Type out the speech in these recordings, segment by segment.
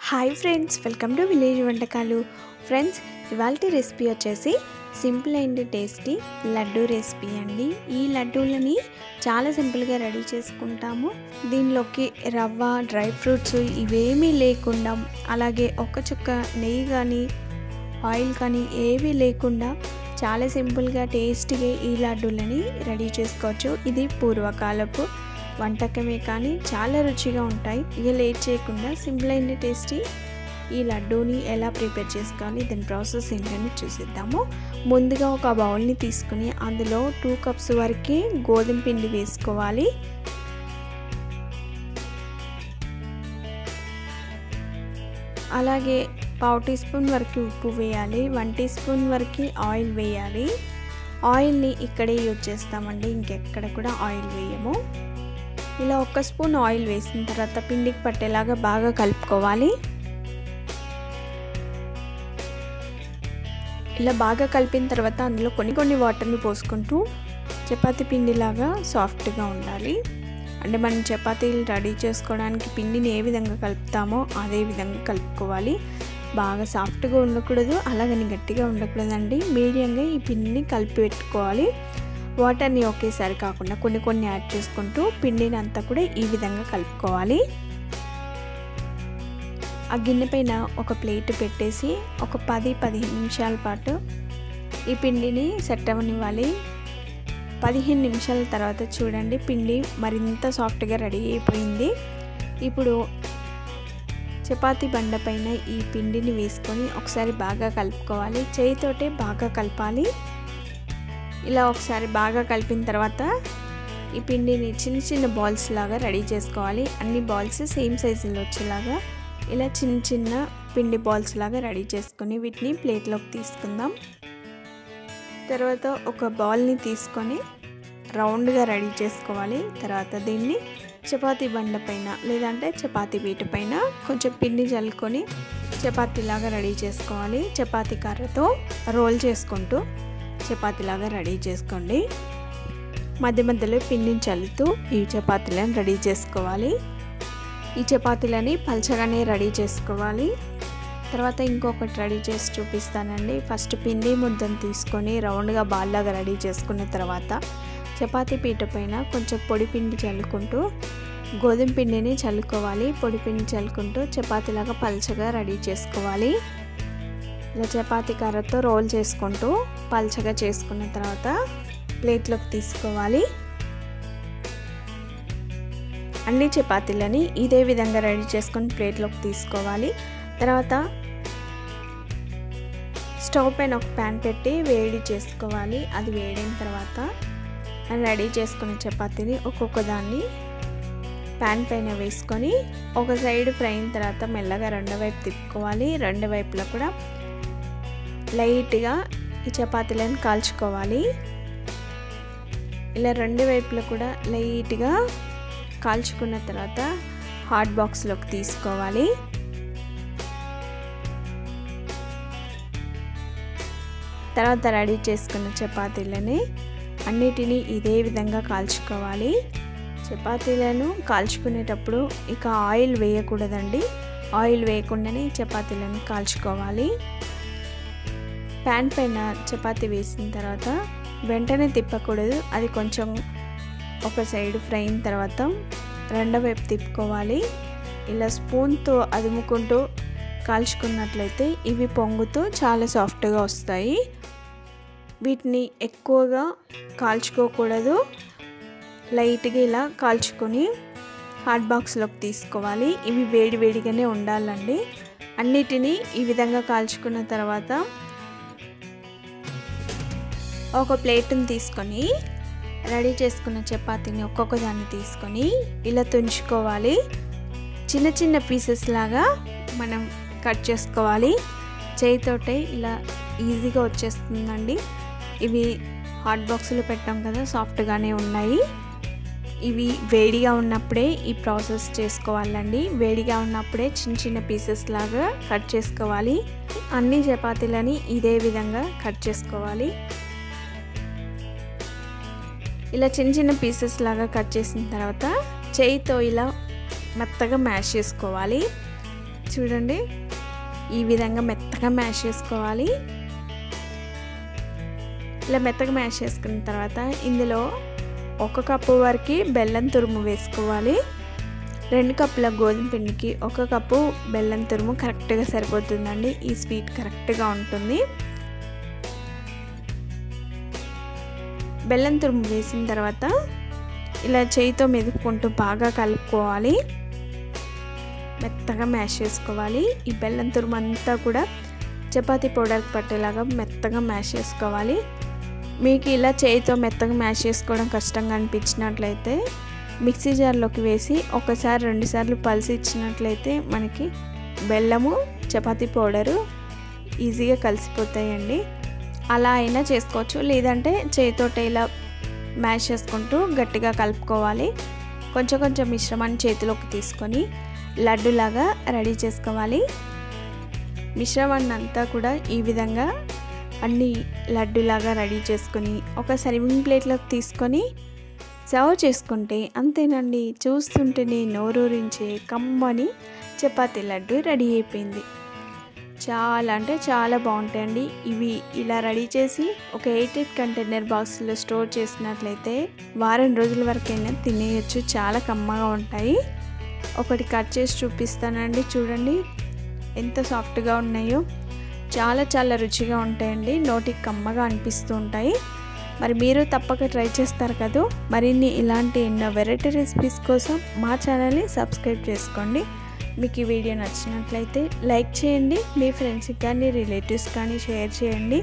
Hi friends, welcome to village వంటకాలు. Friends, ఇవాల్టి recipe వచ్చేసి simple and tasty laddu recipe అండి. ఈ లడ్డూలని చాలా సింపుల్గా రెడీ చేసుకుంటాము. దీనిలోకి రవ్వ, డ్రై ఫ్రూట్స్ ఇవేమీ లేకుండా, అలాగే ఒక చుక్క నెయ్యి కానీ ఆయిల్ కానీ ఏమీ లేకుండా చాలా సింపుల్గా టేస్టీగా ఈ లడ్డూలని రెడీ చేసుకోవచ్చు. ఇది పూర్వకాలపు వంటకమే కానీ చాలా రుచిగా ఉంటాయి. ఇక లేట్ చేయకుండా సింపుల్ అండ్ టేస్టీ ఈ లడ్డూని ఎలా ప్రిపేర్ చేసుకోవాలి, దాని ప్రాసెస్ ఏంటని చూసిద్దాము. ముందుగా ఒక బౌల్ని తీసుకుని అందులో 2 కప్స్ వరకు గోధుమ పిండి వేసుకోవాలి. అలాగే 1/2 టీ స్పూన్ వరకు ఉప్పు వేయాలి. 1 టీ స్పూన్ వరకు ఆయిల్ వేయాలి. ఆయిల్ని ఇక్కడే యూజ్ చేస్తామండి, ఇంకెక్కడ కూడా ఆయిల్ వేయము. ఇలా 1 స్పూన్ ఆయిల్ వేసిన తర్వాత పిండికి పట్టేలాగా బాగా కలుపుకోవాలి. ఇలా బాగా కలిపిన తర్వాత అందులో కొన్ని వాటర్ని పోసుకుంటూ చపాతీ పిండిలాగా సాఫ్ట్గా ఉండాలి. అంటే మనం చపాతీలు రెడీ చేసుకోవడానికి పిండిని ఏ విధంగా కలుపుతామో అదే విధంగా కలుపుకోవాలి. బాగా సాఫ్ట్గా ఉండకూడదు, అలాగని గట్టిగా ఉండకూడదండి. మీడియంగా ఈ పిండిని కలిపి పెట్టుకోవాలి. వాటర్ని ఒకేసారి కాకుండా కొన్ని యాడ్ చేసుకుంటూ పిండిని అంతా కూడా ఈ విధంగా కలుపుకోవాలి. ఆ గిన్నె పైన ఒక ప్లేట్ పెట్టేసి ఒక 10-15 నిమిషాల పాటు ఈ పిండిని సెట్ అవ్వనివ్వాలి. 15 నిమిషాల తర్వాత చూడండి, పిండి మరింత సాఫ్ట్గా రెడీ అయిపోయింది. ఇప్పుడు చపాతీ బండ పైన ఈ పిండిని వేసుకొని ఒకసారి బాగా కలుపుకోవాలి. చేయితోటే బాగా కలపాలి. ఇలా ఒకసారి బాగా కలిపిన తర్వాత ఈ పిండిని చిన్న బాల్స్ లాగా రెడీ చేసుకోవాలి. అన్ని బాల్స్ సేమ్ సైజులో వచ్చేలాగా ఇలా చిన్న పిండి బాల్స్ లాగా రెడీ చేసుకొని వీటిని ప్లేట్లోకి తీసుకుందాం. తర్వాత ఒక బాల్ని తీసుకొని రౌండ్గా రెడీ చేసుకోవాలి. తర్వాత దీన్ని చపాతీ బండ పైన లేదంటే చపాతీ పీట పైన కొంచెం పిండి చల్లుకొని చపాతీలాగా రెడీ చేసుకోవాలి. చపాతీ కర్రతో రోల్ చేసుకుంటూ చపాతీలాగా రెడీ చేసుకోండి. మధ్యలో పిండిని చల్లుతూ ఈ చపాతీలను రెడీ చేసుకోవాలి. ఈ చపాతీలని పల్చగానే రెడీ చేసుకోవాలి. తర్వాత ఇంకొకటి రెడీ చేసి చూపిస్తానండి. ఫస్ట్ పిండి ముద్దను తీసుకొని రౌండ్గా బాల్లాగా రెడీ చేసుకున్న తర్వాత చపాతీ పీట పైన కొంచెం పొడి పిండి చల్లుకుంటూ గోధుమ పిండిని చల్లుకోవాలి. పొడి పిండి చల్లుకుంటూ చపాతీలాగా పల్చగా రెడీ చేసుకోవాలి. ఇలా చపాతీ కర్రతో రోల్ చేసుకుంటూ పల్చగా చేసుకున్న తర్వాత ప్లేట్లోకి తీసుకోవాలి. అన్ని చపాతీలని ఇదే విధంగా రెడీ చేసుకొని ప్లేట్లోకి తీసుకోవాలి. తర్వాత స్టవ్ పైన ఒక ప్యాన్ పెట్టి వేడి చేసుకోవాలి. అది వేడైన తర్వాత రెడీ చేసుకున్న చపాతీని ఒక్కొక్క దాన్ని ప్యాన్ పైన వేసుకొని ఒక సైడ్ ఫ్రై అయిన తర్వాత మెల్లగా రెండో వైపు తిప్పుకోవాలి. రెండు వైపులా కూడా లైట్గా ఈ చపాతీలను కాల్చుకోవాలి. ఇలా రెండు వైపులా కూడా లైట్గా కాల్చుకున్న తర్వాత హాట్ బాక్స్లోకి తీసుకోవాలి. తర్వాత రెడీ చేసుకున్న చపాతీలని అన్నిటినీ ఇదే విధంగా కాల్చుకోవాలి. చపాతీలను కాల్చుకునేటప్పుడు ఇక ఆయిల్ వేయకూడదండి. ఆయిల్ వేయకుండానే చపాతీలను కాల్చుకోవాలి. ప్యాన్ పైన చపాతీ వేసిన తర్వాత వెంటనే తిప్పకూడదు. అది కొంచెం ఒక సైడ్ ఫ్రై అయిన తర్వాత రెండో వైపు తిప్పుకోవాలి. ఇలా స్పూన్తో అదుముకుంటూ కాల్చుకున్నట్లయితే ఇవి పొంగుతూ చాలా సాఫ్ట్గా వస్తాయి. వీటిని ఎక్కువగా కాల్చుకోకూడదు. లైట్గా ఇలా కాల్చుకొని హాట్ బాక్స్లోకి తీసుకోవాలి. ఇవి వేడిగానే ఉండాలండి. అన్నిటినీ ఈ విధంగా కాల్చుకున్న తర్వాత ఒక ప్లేట్ని తీసుకొని రెడీ చేసుకున్న చపాతీని ఒక్కొక్క దాన్ని తీసుకొని ఇలా తుంచుకోవాలి. చిన్న పీసెస్ లాగా మనం కట్ చేసుకోవాలి. చేయితోటే ఇలా ఈజీగా వచ్చేస్తుందండి. ఇవి హాట్ బాక్స్లో పెట్టాం కదా, సాఫ్ట్గానే ఉన్నాయి. ఇవి వేడిగా ఉన్నప్పుడే ఈ ప్రాసెస్ చేసుకోవాలండి. వేడిగా ఉన్నప్పుడే చిన్న పీసెస్ లాగా కట్ చేసుకోవాలి. అన్ని చపాతీలని ఇదే విధంగా కట్ చేసుకోవాలి. ఇలా చిన్న పీసెస్ లాగా కట్ చేసిన తర్వాత చేయితో ఇలా మెత్తగా మ్యాష్ చేసుకోవాలి. చూడండి ఈ విధంగా మెత్తగా మ్యాష్ చేసుకోవాలి. ఇలా మెత్తగా మ్యాష్ చేసుకున్న తర్వాత ఇందులో 1 కప్పు వరకు బెల్లం తురుము వేసుకోవాలి. 2 కప్పుల గోధుమ పిండికి 1 కప్పు బెల్లం తురుము కరెక్ట్గా సరిపోతుందండి. ఈ స్వీట్ కరెక్ట్గా ఉంటుంది. బెల్లం తురుము వేసిన తర్వాత ఇలా చేయితో మెదుపుకుంటూ బాగా కలుపుకోవాలి. మెత్తగా మ్యాష్ చేసుకోవాలి. ఈ బెల్లం తురుము అంతా కూడా చపాతీ పౌడర్కి పట్టేలాగా మెత్తగా మ్యాష్ చేసుకోవాలి. మీకు ఇలా చేయితో మెత్తగా మ్యాష్ చేసుకోవడం కష్టంగా అనిపించినట్లయితే మిక్సీ జార్లోకి వేసి 1 సారి 2 సార్లు పల్స్ ఇచ్చినట్లయితే మనకి బెల్లము చపాతీ పౌడరు ఈజీగా కలిసిపోతాయండి. అలా అయినా చేసుకోవచ్చు. లేదంటే చేయితోటి ఇలా మ్యాష్ చేసుకుంటూ గట్టిగా కలుపుకోవాలి. కొంచెం కొంచెం మిశ్రమాన్ని చేతిలోకి తీసుకొని లడ్డులాగా రెడీ చేసుకోవాలి. మిశ్రమాన్ని అంతా కూడా ఈ విధంగా అన్ని లడ్డులాగా రెడీ చేసుకొని ఒక సర్వింగ్ ప్లేట్లోకి తీసుకొని సర్వ్ చేసుకుంటే అంతేనండి. చూస్తుంటేనే నోరూరించే కమ్మని చపాతీ లడ్డు రెడీ అయిపోయింది. చాలా అంటే చాలా బాగుంటాయండి. ఇవి ఇలా రెడీ చేసి ఒక 8 కంటైనర్ బాక్స్లో స్టోర్ చేసినట్లయితే వారం రోజుల వరకైనా తినేయచ్చు. చాలా కమ్మగా ఉంటాయి. ఒకటి కట్ చేసి చూపిస్తానండి. చూడండి ఎంత సాఫ్ట్గా ఉన్నాయో. చాలా చాలా రుచిగా ఉంటాయండి. నోటికి కమ్మగా అనిపిస్తూ ఉంటాయి. మరి మీరు తప్పక ట్రై చేస్తారు కదా. మరిన్ని ఇలాంటి ఎన్నో వెరైటీ రెసిపీస్ కోసం మా ఛానల్ని సబ్స్క్రైబ్ చేసుకోండి. మీకు ఈ వీడియో నచ్చినట్లయితే లైక్ చేయండి. మీ ఫ్రెండ్స్కి కానీ రిలేటివ్స్ కానీ షేర్ చేయండి.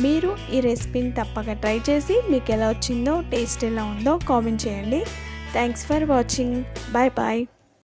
మీరు ఈ రెసిపీని తప్పక ట్రై చేసి మీకు ఎలా వచ్చిందో టేస్ట్ ఎలా ఉందో కామెంట్ చేయండి. Thanks for watching. Bye bye.